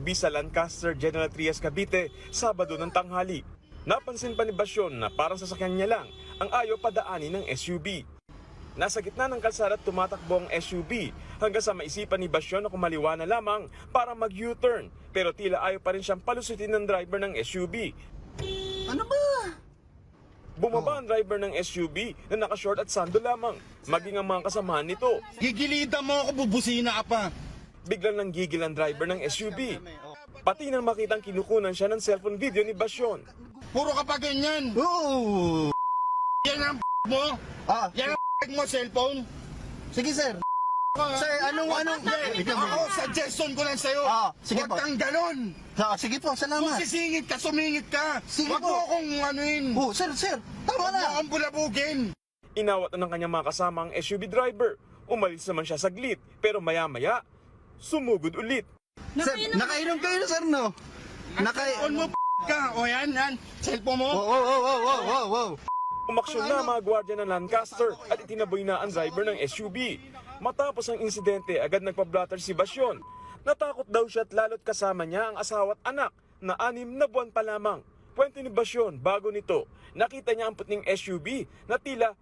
SUV sa Lancaster, General Trias, Cavite, Sabado ng tanghali. Napansin pa ni Basyon na parang sasakyan niya lang ang ayaw padaanin ng SUV. Nasa gitna ng kalsada at tumatakbo ang SUV hanggang sa maisipan ni Basyon na kumaliwa na lamang para mag-U-turn, pero tila ayaw pa rin siyang palusutin ng driver ng SUV. Ano ba? Bumaba ang driver ng SUV na nakashort at sando lamang, maging ang mga kasamahan nito. Gigilitan mo ako, bubusina ka pa. Biglang nanggigil ang driver ng SUV. Pati nang makitang kinukunan siya ng cellphone video ni Basyon. Puro ka pa ganyan. Oo! Yan ang mo. Yan ang mo cellphone. Sige, sir. Sir, anong... Ako, suggestion ko lang sa'yo. Sige Huwag po. kang ganon. Sige po, Kung salamat. sisingit ka, sumingit ka. Sige Huwag po. mo akong anuin. Sir, tama Huwag mo na. akong bulabugin. Inawat na ng kanyang mga kasama ang SUV driver. Umalis naman siya saglit, pero maya-maya, sumugod ulit. Sir, nakainom kayo, sir, no? Cellphone mo, ka. O yan. Cellphone mo. Wow. Umaksyon na ang mga gwardiya ng Lancaster at itinaboy na ang driver ng SUV. Matapos ang insidente, agad nagpa-blatter si Basyon. Natakot daw siya at lalo't kasama niya ang asawa at anak na 6 na buwan pa lamang. Kwento ni Basyon, bago nito, nakita niya ang puting SUV na tila